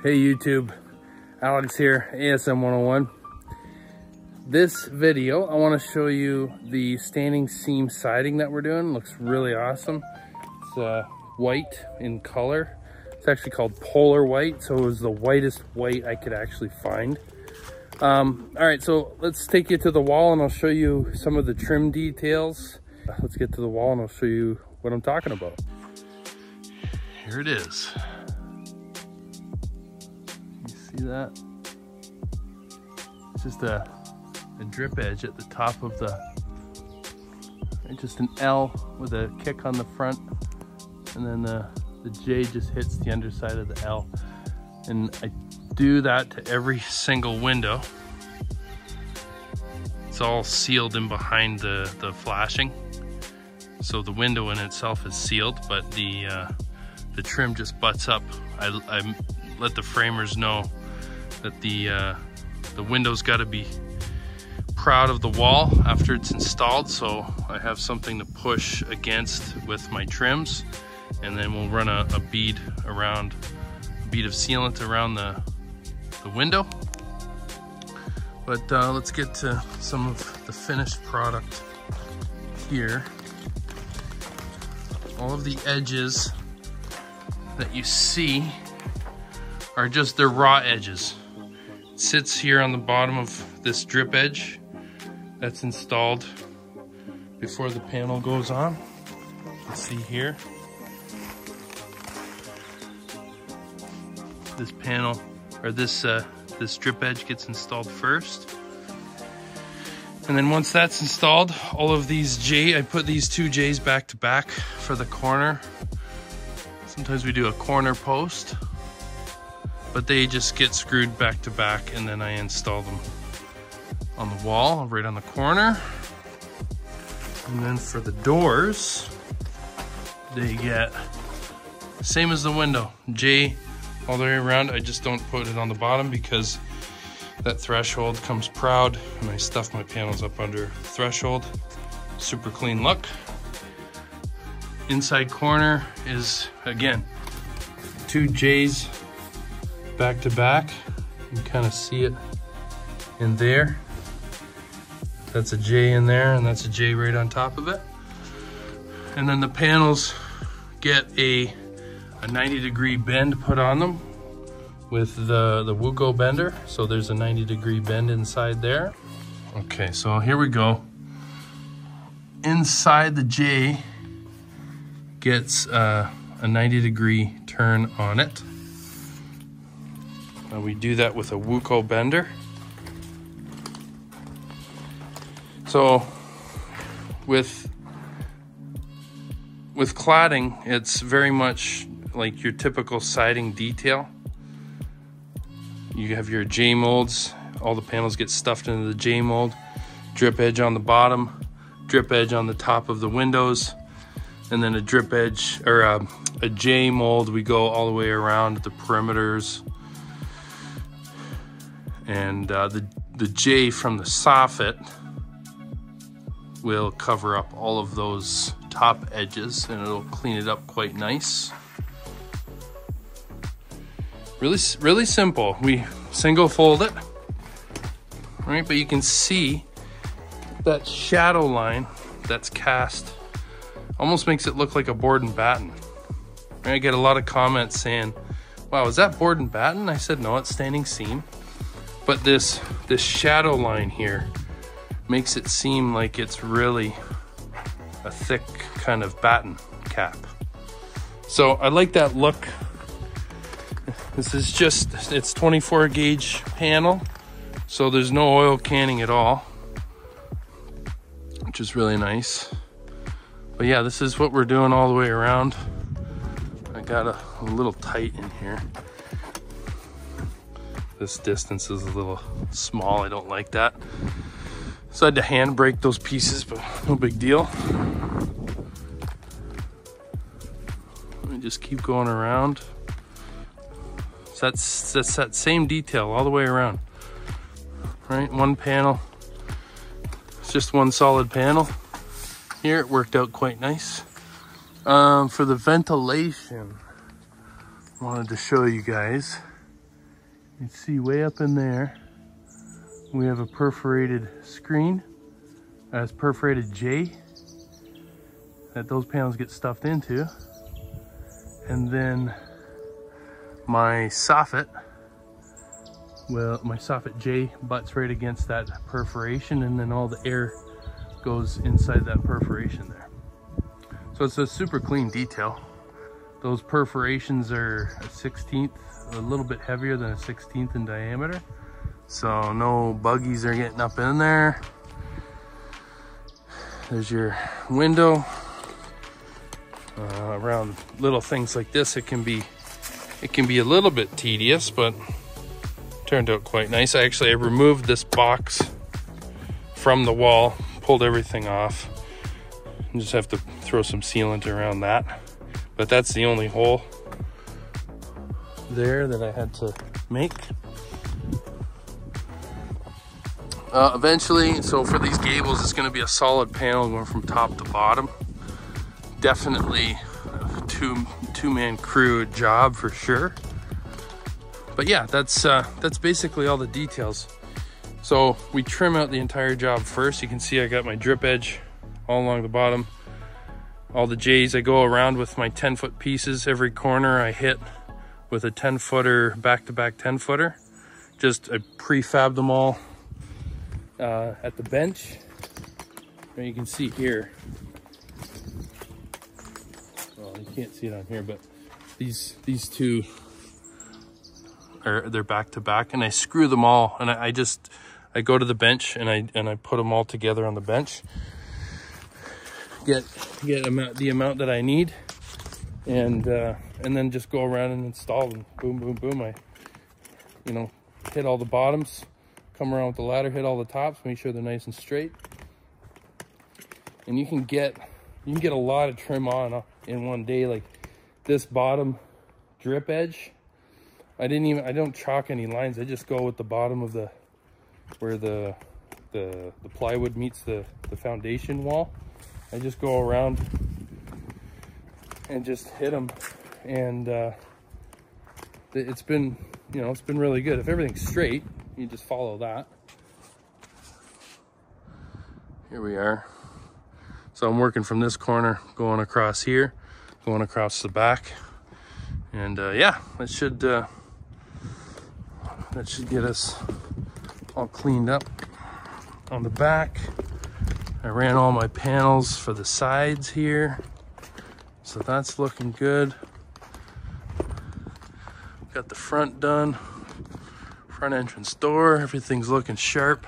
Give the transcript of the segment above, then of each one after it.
Hey YouTube, Alex here, ASM 101. This video, I want to show you the standing seam siding that we're doing. Looks really awesome. It's white in color. It's actually called polar white, so it was the whitest white I could actually find. All right, so let's take you to the wall and I'll show you some of the trim details. Let's get to the wall and I'll show you what I'm talking about. Here it is. See that? It's just a drip edge at the top of just an L with a kick on the front, and then the J just hits the underside of the L. And I do that to every single window. It's all sealed in behind the flashing. So the window in itself is sealed, but the trim just butts up. I let the framers know that the window's got to be proud of the wall after it's installed, so I have something to push against with my trims, and then we'll run a bead of sealant around the window. But let's get to some of the finished product here. All of the edges that you see are just their raw edges. It sits here on the bottom of this drip edge that's installed before the panel goes on. You can see here. This panel, or this drip edge gets installed first. And then once that's installed, all of these I put these two J's back to back for the corner. Sometimes we do a corner post, but they just get screwed back to back, and then I install them on the wall, right on the corner. And then for the doors, they get same as the window, J all the way around. I just don't put it on the bottom because that threshold comes proud, and I stuff my panels up under threshold. Super clean look. Inside corner is, again, two J's back to back. You can kind of see it in there. That's a J in there, and that's a J right on top of it. And then the panels get a 90-degree bend put on them with the Wuko bender. So there's a 90-degree bend inside there. Okay, so here we go. Inside the J gets a 90-degree turn on it. We do that with a Wuko bender. So with cladding, it's very much like your typical siding detail. You have your J molds. All the panels get stuffed into the J mold. Drip edge on the bottom, drip edge on the top of the windows, and then a drip edge, or a J mold. We go all the way around the perimeters. And the J from the soffit will cover up all of those top edges, and it'll clean it up quite nice. Really simple. We single fold it, right? But you can see that shadow line that's cast almost makes it look like a board and batten. I get a lot of comments saying, wow, is that board and batten? I said, no, it's standing seam. But this shadow line here makes it seem like it's really a thick kind of batten cap. So I like that look. This is just, it's 24 gauge panel, so there's no oil canning at all, which is really nice. But yeah, this is what we're doing all the way around. I got a little tight in here. This distance is a little small, I don't like that. So I had to hand brake those pieces, but no big deal. Let me just keep going around. So that's that same detail all the way around. Right, one panel. It's just one solid panel. Here it worked out quite nice. For the ventilation, I wanted to show you guys. You see way up in there, we have a perforated screen as perforated J that those panels get stuffed into. And then my soffit, well, my soffit J butts right against that perforation, and then all the air goes inside that perforation there. So it's a super clean detail. Those perforations are a 1/16, a little bit heavier than a 1/16 in diameter. So no buggies are getting up in there. There's your window. Around little things like this, it can be a little bit tedious, but turned out quite nice. I removed this box from the wall, pulled everything off, and just have to throw some sealant around that. But that's the only hole there that I had to make. Eventually, so for these gables, it's going to be a solid panel going from top to bottom. Definitely a two-man crew job for sure. But yeah, that's basically all the details. So we trim out the entire job first. You can see I got my drip edge all along the bottom. All the J's, I go around with my 10-foot pieces. Every corner I hit with a 10-footer, back-to-back 10-footer. Just I prefab them all at the bench. And you can see here, well, you can't see it on here, but these two they're back-to-back, and I screw them all, and I go to the bench and I put them all together on the bench. Get the amount that I need, and then just go around and install them. Boom, boom, boom. I hit all the bottoms, come around with the ladder, hit all the tops, make sure they're nice and straight. And you can get a lot of trim on in one day. Like this bottom drip edge, I don't chalk any lines. I just go with the bottom of where the plywood meets the foundation wall. I just go around and just hit them, and it's been really good. If everything's straight, you just follow that. Here we are. So I'm working from this corner, going across here, going across the back, and yeah, that should get us all cleaned up on the back. I ran all my panels for the sides here, so that's looking good. Got the front done, front entrance door, everything's looking sharp.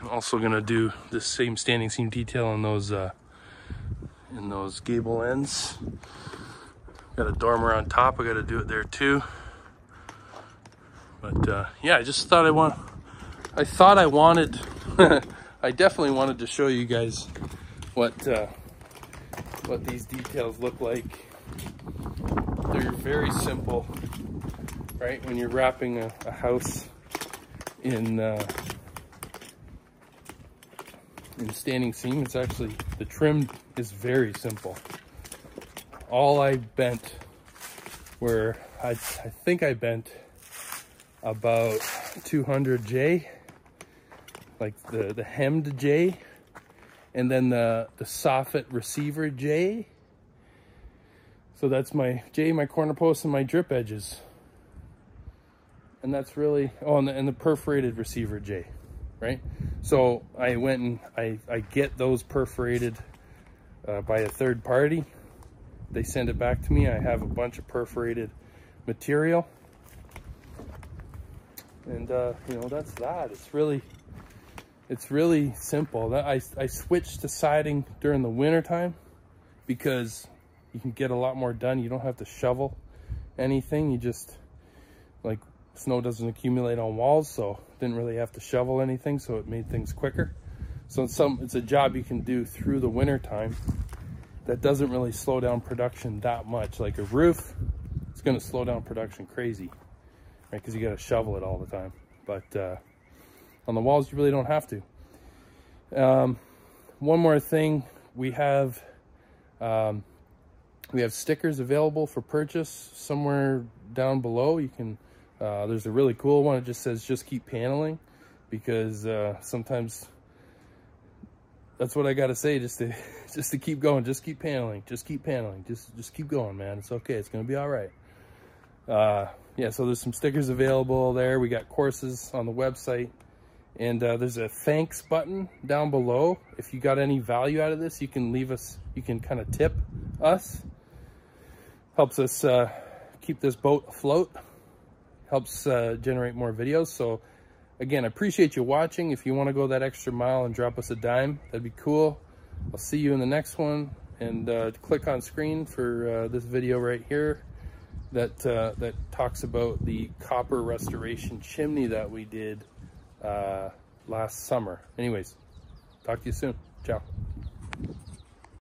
I'm also gonna do the same standing seam detail on those gable ends. Got a dormer on top, I gotta do it there too. But yeah, I just thought I wanted I definitely wanted to show you guys what these details look like. They're very simple, right? When you're wrapping a house in standing seam, it's actually, the trim is very simple. All I bent were, I think I bent about 200 J, like the hemmed J, and then the soffit receiver J. So that's my J, my corner posts, and my drip edges. And that's really, oh, and the perforated receiver J, right? So I went and I get those perforated by a third party. They send it back to me. I have a bunch of perforated material. And that's that. It's really simple. I switched to siding during the winter time because you can get a lot more done. You don't have to shovel anything. You just, like, snow doesn't accumulate on walls, so didn't really have to shovel anything, so it made things quicker. So it's a job you can do through the winter time that doesn't really slow down production that much. Like a roof, it's going to slow down production crazy, right? Because you got to shovel it all the time. But on the walls, you really don't have to. One more thing, we have We have stickers available for purchase somewhere down below. You can, there's a really cool one. It just says, just keep paneling, because sometimes that's what I got to say, just to keep going. Just keep paneling, just keep paneling, just keep going, man. It's okay. It's going to be all right. Yeah, so there's some stickers available there. We got courses on the website. And there's a thanks button down below. If you got any value out of this, you can leave us, you can kind of tip us. Helps us keep this boat afloat. Helps generate more videos. So again, I appreciate you watching. If you want to go that extra mile and drop us a dime, that'd be cool. I'll see you in the next one. And click on screen for this video right here that talks about the copper restoration chimney that we did last summer. Anyways, talk to you soon. Ciao.